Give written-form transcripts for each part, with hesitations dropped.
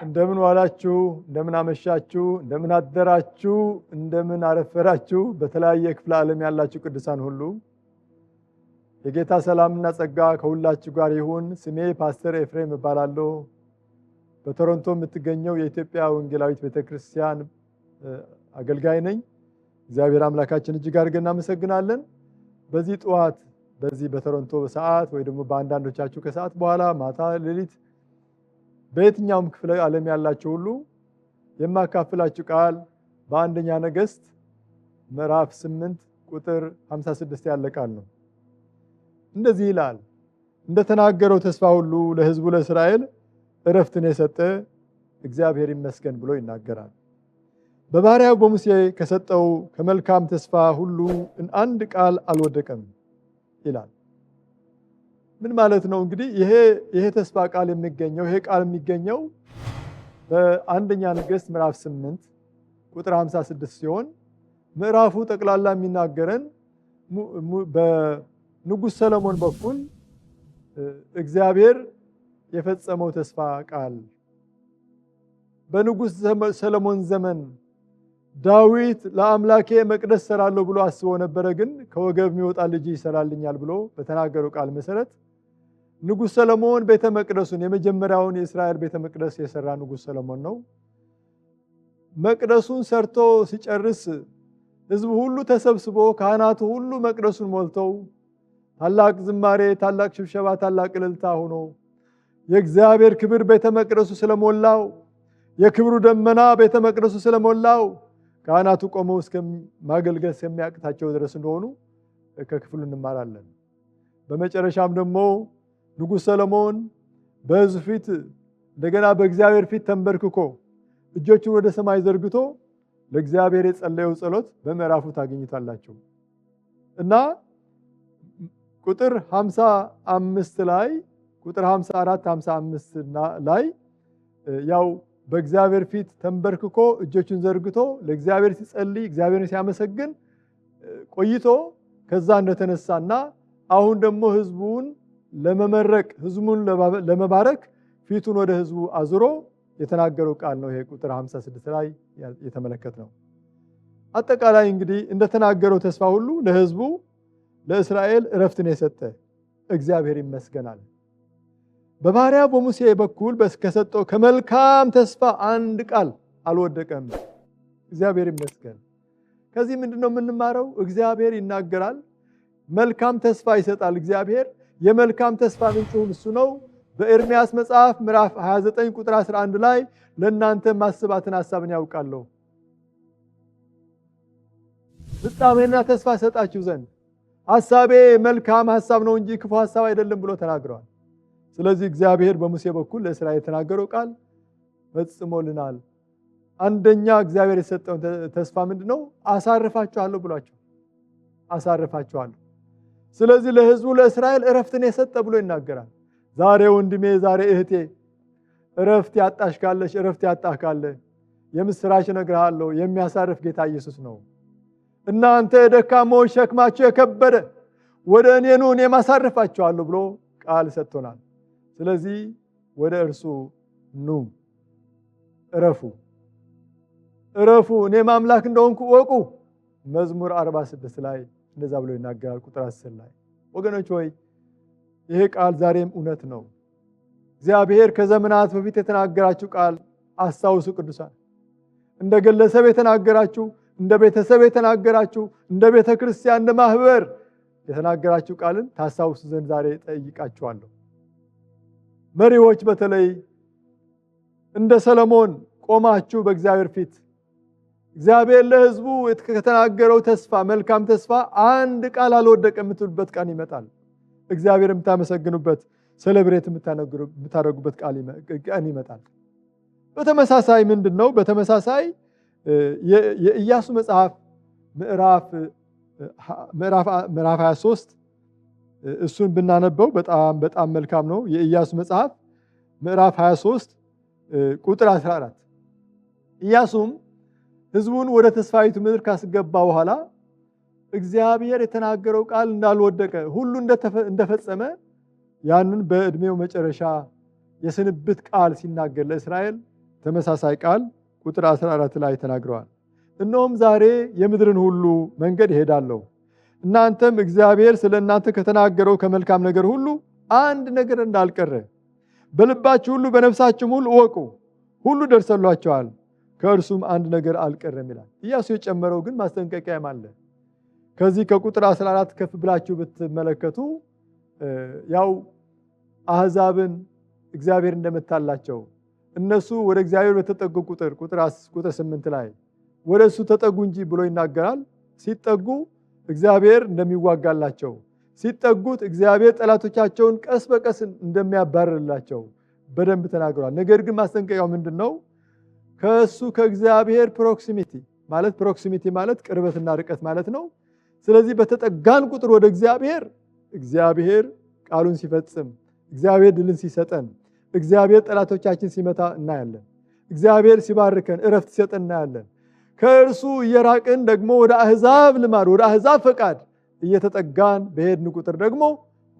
እንደምን ዋላችሁ፣ እንደምን አመሻችሁ፣ እንደምን አደራችሁ፣ እንደምን አረፈራችሁ። በተለያየ ክፍለ ዓለም ያላችሁ ቅዱሳን ሁሉ የጌታ ሰላምና ጸጋ ከሁላችሁ ጋር ይሁን። ስሜ ፓስተር ኤፍሬም እባላለሁ። በቶሮንቶ የምትገኘው የኢትዮጵያ ወንጌላዊት ቤተክርስቲያን አገልጋይ ነኝ። እግዚአብሔር አምላካችን እጅግ አድርገን እናመሰግናለን። በዚህ ጠዋት በዚህ በቶሮንቶ ሰዓት ወይ ደግሞ በአንዳንዶቻችሁ ከሰዓት በኋላ ማታ ሌሊት በየትኛውም ክፍለ ዓለም ያላችሁ ሁሉ የማካፍላችሁ ቃል በአንደኛ ነገሥት ምዕራፍ 8 ቁጥር 56 ያለ ቃል ነው። እንደዚህ ይላል፣ እንደተናገረው ተስፋ ሁሉ ለሕዝቡ ለእስራኤል እረፍትን የሰጠ እግዚአብሔር ይመስገን ብሎ ይናገራል። በባሪያው በሙሴ ከሰጠው ከመልካም ተስፋ ሁሉ አንድ ቃል አልወደቀም ይላል። ምን ማለት ነው? እንግዲህ ይሄ ተስፋ ቃል የሚገኘው በአንደኛ ነገሥት ምዕራፍ 8 ቁጥር 56 ሲሆን ምዕራፉ ጠቅላላ የሚናገረን በንጉሥ ሰለሞን በኩል እግዚአብሔር የፈጸመው ተስፋ ቃል። በንጉሥ ሰለሞን ዘመን ዳዊት ለአምላኬ መቅደስ ሰራለሁ ብሎ አስቦ ነበረ፣ ግን ከወገብ የሚወጣ ልጅ ይሰራልኛል ብሎ በተናገረው ቃል መሰረት ንጉሥ ሰለሞን ቤተ መቅደሱን የመጀመሪያውን የእስራኤል ቤተ መቅደስ የሰራ ንጉሥ ሰለሞን ነው። መቅደሱን ሰርቶ ሲጨርስ ሕዝቡ ሁሉ ተሰብስቦ ካህናቱ ሁሉ መቅደሱን ሞልተው ታላቅ ዝማሬ፣ ታላቅ ሽብሸባ፣ ታላቅ እልልታ ሆኖ የእግዚአብሔር ክብር ቤተ መቅደሱ ስለሞላው፣ የክብሩ ደመና ቤተ መቅደሱ ስለሞላው ካህናቱ ቆመው እስከ ማገልገል የሚያቅታቸው ድረስ እንደሆኑ ከክፍሉ እንማራለን። በመጨረሻም ደግሞ ንጉሥ ሰለሞን በሕዝብ ፊት እንደገና በእግዚአብሔር ፊት ተንበርክኮ እጆቹን ወደ ሰማይ ዘርግቶ ለእግዚአብሔር የጸለየው ጸሎት በምዕራፉ ታገኙታላችሁ እና ቁጥር 55 ላይ ቁጥር 54 55 ላይ ያው በእግዚአብሔር ፊት ተንበርክኮ እጆቹን ዘርግቶ ለእግዚአብሔር ሲጸልይ እግዚአብሔርን ሲያመሰግን ቆይቶ ከዛ እንደተነሳና አሁን ደግሞ ሕዝቡን ለመመረቅ ሕዝቡን ለመባረክ ፊቱን ወደ ሕዝቡ አዙሮ የተናገረው ቃል ነው። ይሄ ቁጥር 56 ላይ የተመለከትነው አጠቃላይ እንግዲህ እንደተናገረው ተስፋ ሁሉ ለሕዝቡ ለእስራኤል እረፍትን የሰጠ እግዚአብሔር ይመስገናል። በባሪያው በሙሴ በኩል ከሰጠው ከመልካም ተስፋ አንድ ቃል አልወደቀም። እግዚአብሔር ይመስገን። ከዚህ ምንድነው የምንማረው? እግዚአብሔር ይናገራል፣ መልካም ተስፋ ይሰጣል። እግዚአብሔር የመልካም ተስፋ ምንጩ እሱ ነው። በኤርምያስ መጽሐፍ ምዕራፍ 29 ቁጥር 11 ላይ ለእናንተ ማስባትን ሐሳብን ያውቃለሁ ፍጻሜና ተስፋ ሰጣችሁ ዘንድ ሐሳቤ መልካም ሐሳብ ነው እንጂ ክፉ ሐሳብ አይደለም ብሎ ተናግሯል። ስለዚህ እግዚአብሔር በሙሴ በኩል ለእስራኤል የተናገረው ቃል ፈጽሞልናል። አንደኛ እግዚአብሔር የሰጠው ተስፋ ምንድነው? አሳርፋችኋለሁ ብሏቸው አሳርፋችኋለሁ። ስለዚህ ለሕዝቡ ለእስራኤል እረፍትን የሰጠ ብሎ ይናገራል። ዛሬ ወንድሜ፣ ዛሬ እህቴ እረፍት ያጣሽ ካለሽ፣ እረፍት ያጣህ ካለ የምስራች እነግርሃለሁ፣ የሚያሳርፍ ጌታ ኢየሱስ ነው። እናንተ ደካሞች ሸክማችሁ የከበደ ወደ እኔ ኑ እኔም አሳርፋችኋለሁ ብሎ ቃል ሰጥቶናል። ስለዚህ ወደ እርሱ ኑ፣ እረፉ፣ እኔም አምላክ እንደሆንኩ እወቁ። መዝሙር 46 ላይ እንደዛ ብሎ ይናገራል። ቁጥር 10 ላይ ወገኖች ሆይ ይሄ ቃል ዛሬም እውነት ነው። እግዚአብሔር ከዘመናት በፊት የተናገራችሁ ቃል አስታውሱ ቅዱሳን። እንደ ግለሰብ የተናገራችሁ፣ እንደ ቤተሰብ የተናገራችሁ፣ እንደ ቤተ ክርስቲያን እንደ ማህበር የተናገራችሁ ቃልን ታስታውሱ ዘንድ ዛሬ ጠይቃችኋለሁ። መሪዎች በተለይ እንደ ሰለሞን ቆማችሁ በእግዚአብሔር ፊት እግዚአብሔር ለሕዝቡ ከተናገረው ተስፋ መልካም ተስፋ አንድ ቃል አልወደቀም የምትሉበት ቀን ይመጣል። እግዚአብሔር የምታመሰግኑበት ሴሌብሬት የምታደርጉበት ቀን ይመጣል። በተመሳሳይ ምንድነው? በተመሳሳይ የኢያሱ መጽሐፍ ምዕራፍ 23 እሱን ብናነበው በጣም መልካም ነው። የኢያሱ መጽሐፍ ምዕራፍ 23 ቁጥር 14 ኢያሱም ሕዝቡን ወደ ተስፋይቱ ምድር ካስገባ በኋላ እግዚአብሔር የተናገረው ቃል እንዳልወደቀ ሁሉ እንደፈጸመ ያንን በእድሜው መጨረሻ የስንብት ቃል ሲናገር ለእስራኤል ተመሳሳይ ቃል ቁጥር 14 ላይ ተናግረዋል። እነሆም ዛሬ የምድርን ሁሉ መንገድ እሄዳለሁ፣ እናንተም እግዚአብሔር ስለ እናንተ ከተናገረው ከመልካም ነገር ሁሉ አንድ ነገር እንዳልቀረ በልባችሁ ሁሉ በነፍሳችሁም ሁሉ እወቁ። ሁሉ ደርሰሏቸዋል፣ ከእርሱም አንድ ነገር አልቀረም ይላል። ኢያሱ የጨመረው ግን ማስጠንቀቂያም አለ። ከዚህ ከቁጥር 14 ከፍ ብላችሁ ብትመለከቱ ያው አሕዛብን እግዚአብሔር እንደመታላቸው እነሱ ወደ እግዚአብሔር በተጠጉ ቁጥር 8 ላይ ወደ እሱ ተጠጉ እንጂ ብሎ ይናገራል። ሲጠጉ እግዚአብሔር እንደሚዋጋላቸው፣ ሲጠጉት እግዚአብሔር ጠላቶቻቸውን ቀስ በቀስ እንደሚያባርርላቸው በደንብ ተናግሯል። ነገር ግን ማስጠንቀቂያው ምንድን ነው? ከእሱ ከእግዚአብሔር ፕሮክሲሚቲ ማለት ቅርበትና ርቀት ማለት ነው። ስለዚህ በተጠጋን ቁጥር ወደ እግዚአብሔር ቃሉን ሲፈጽም፣ እግዚአብሔር ድልን ሲሰጠን፣ እግዚአብሔር ጠላቶቻችን ሲመታ እናያለን። እግዚአብሔር ሲባርከን እረፍት ሲሰጠን እናያለን። ከእርሱ እየራቅን ደግሞ ወደ አሕዛብ ልማድ፣ ወደ አሕዛብ ፈቃድ እየተጠጋን በሄድን ቁጥር ደግሞ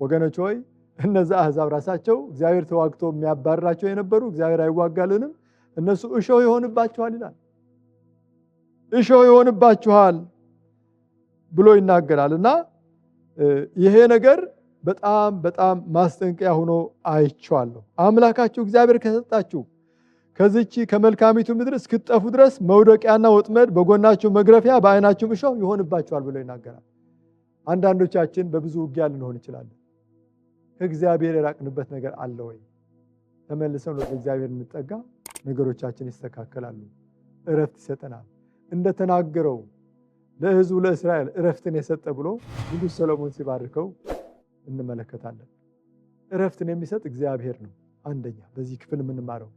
ወገኖች ሆይ እነዛ አሕዛብ ራሳቸው እግዚአብሔር ተዋግቶ የሚያባርራቸው የነበሩ እግዚአብሔር አይዋጋልንም፣ እነሱ እሾህ ይሆንባችኋል ይላል። እሾህ ይሆንባችኋል ብሎ ይናገራል። እና ይሄ ነገር በጣም በጣም ማስጠንቀቂያ ሆኖ አይቼዋለሁ። አምላካችሁ እግዚአብሔር ከሰጣችሁ ከዚች ከመልካሚቱ ምድር እስክትጠፉ ድረስ መውደቂያና ወጥመድ፣ በጎናችሁ መግረፊያ፣ በዓይናችሁም እሾህ ይሆንባችኋል ብሎ ይናገራል። አንዳንዶቻችን በብዙ ውጊያ ልንሆን እንችላለን። ከእግዚአብሔር የራቅንበት ነገር አለ ወይ? ተመልሰን ወደ እግዚአብሔር እንጠጋ፣ ነገሮቻችን ይስተካከላሉ፣ እረፍት ይሰጠናል። እንደተናገረው ለሕዝቡ ለእስራኤል እረፍትን የሰጠ ብሎ ንጉሥ ሰሎሞን ሲባርከው እንመለከታለን። እረፍትን የሚሰጥ እግዚአብሔር ነው። አንደኛ በዚህ ክፍል የምንማረው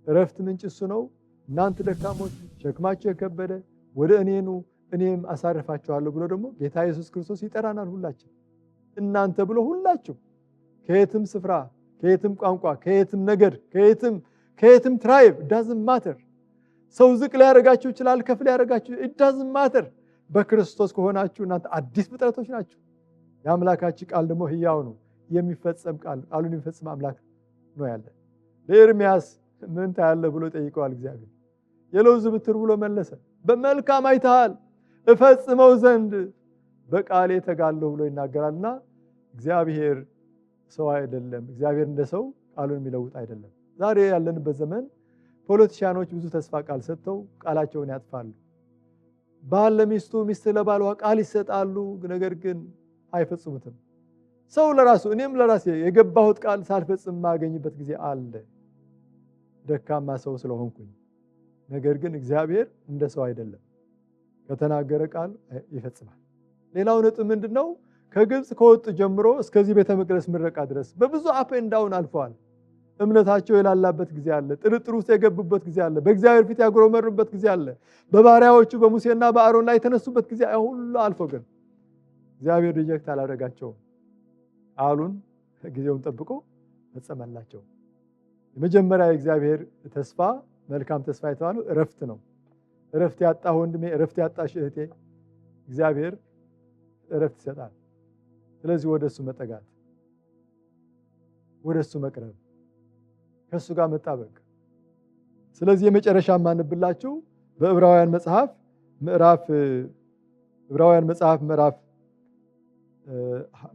እረፍት ምንጭ እሱ ነው። እናንተ ደካሞች ሸክማችሁ የከበደ ወደ እኔ ኑ እኔም አሳርፋችኋለሁ ብሎ ደግሞ ጌታ ኢየሱስ ክርስቶስ ይጠራናል። ሁላችን እናንተ ብሎ ሁላችሁ ከየትም ስፍራ፣ ከየትም ቋንቋ፣ ከየትም ነገድ፣ ከየትም ትራይብ ዳዝንት ማተር። ሰው ዝቅ ሊያደርጋችሁ ይችላል፣ ከፍ ሊያደርጋችሁ ዳዝንት ማተር። በክርስቶስ ከሆናችሁ እናንተ አዲስ ፍጥረቶች ናችሁ። የአምላካችን ቃል ደግሞ ሕያው ነው፣ የሚፈጸም ቃል፣ ቃሉን የሚፈጽም አምላክ ነው ያለ። ለኤርምያስ ምን ታያለህ ብሎ ጠይቀዋል እግዚአብሔር። የለውዝ ብትር ብሎ መለሰ፣ በመልካም አይተሃል፣ እፈጽመው ዘንድ በቃሌ ተጋለሁ ብሎ ይናገራልና እግዚአብሔር ሰው አይደለም። እግዚአብሔር እንደ ሰው ቃሉን የሚለውጥ አይደለም። ዛሬ ያለንበት ዘመን ፖለቲሻኖች ብዙ ተስፋ ቃል ሰጥተው ቃላቸውን ያጥፋሉ። ባል ለሚስቱ፣ ሚስት ለባሏ ቃል ይሰጣሉ፣ ነገር ግን አይፈጽሙትም። ሰው ለራሱ እኔም ለራሴ የገባሁት ቃል ሳልፈጽም ማገኝበት ጊዜ አለ፣ ደካማ ሰው ስለሆንኩኝ። ነገር ግን እግዚአብሔር እንደ ሰው አይደለም፣ ከተናገረ ቃል ይፈጽማል። ሌላው ነጥብ ምንድነው? ከግብፅ ከወጡ ጀምሮ እስከዚህ ቤተ መቅደስ ምረቃ ድረስ በብዙ አፕ ኤንድ ዳውን አልፈዋል። እምነታቸው የላላበት ጊዜ አለ፣ ጥርጥር ውስጥ የገቡበት ጊዜ አለ፣ በእግዚአብሔር ፊት ያጉረመሩበት ጊዜ አለ፣ በባሪያዎቹ በሙሴና በአሮን ላይ የተነሱበት ጊዜ ሁሉ አልፎ ግን እግዚአብሔር ሪጀክት አላደረጋቸውም። ቃሉን ጊዜውን ጠብቆ ፈጸመላቸው። የመጀመሪያ የእግዚአብሔር ተስፋ መልካም ተስፋ የተባለው እረፍት ነው። እረፍት ያጣ ወንድሜ፣ እረፍት ያጣሽ እህቴ፣ እግዚአብሔር እረፍት ይሰጣል። ስለዚህ ወደሱ መጠጋት፣ ወደሱ መቅረብ፣ ከሱ ጋር መጣበቅ። ስለዚህ የመጨረሻ ማንብላችሁ በዕብራውያን መጽሐፍ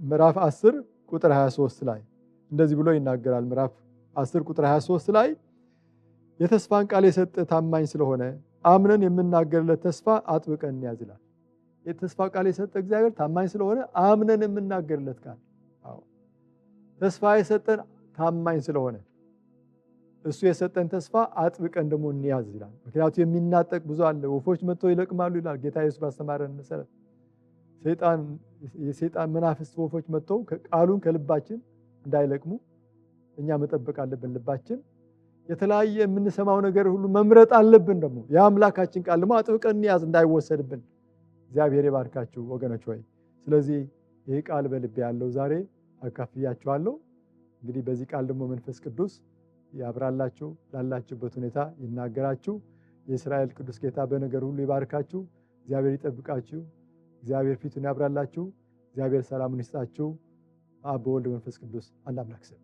ምዕራፍ 10 ቁጥር 23 ላይ እንደዚህ ብሎ ይናገራል። ምዕራፍ 10 ቁጥር 23 ላይ የተስፋን ቃል የሰጠ ታማኝ ስለሆነ አምነን የምናገርለት ተስፋ አጥብቀን እንያዝ ይላል። የተስፋ ቃል የሰጠ እግዚአብሔር ታማኝ ስለሆነ አምነን የምናገርለት ቃል፣ ተስፋ የሰጠን ታማኝ ስለሆነ እሱ የሰጠን ተስፋ አጥብቀን ደግሞ እንያዝ ይላል። ምክንያቱም የሚናጠቅ ብዙ አለ። ወፎች መጥተው ይለቅማሉ ይላል ጌታ ኢየሱስ ባስተማረን መሰረት። የሰይጣን መናፍስት ወፎች መጥተው ቃሉን ከልባችን እንዳይለቅሙ እኛ መጠበቅ አለብን። ልባችን የተለያየ የምንሰማው ነገር ሁሉ መምረጥ አለብን። ደግሞ የአምላካችን ቃል ደግሞ አጥብቀን እንያዝ እንዳይወሰድብን። እግዚአብሔር ይባርካችሁ ወገኖች ሆይ። ስለዚህ ይህ ቃል በልቤ ያለው ዛሬ አካፍያችኋለሁ። እንግዲህ በዚህ ቃል ደግሞ መንፈስ ቅዱስ ያብራላችሁ፣ ላላችሁበት ሁኔታ ይናገራችሁ። የእስራኤል ቅዱስ ጌታ በነገር ሁሉ ይባርካችሁ። እግዚአብሔር ይጠብቃችሁ። እግዚአብሔር ፊቱን ያብራላችሁ። እግዚአብሔር ሰላሙን ይስጣችሁ። አብ በወልድ መንፈስ ቅዱስ አንድ አምላክ ስም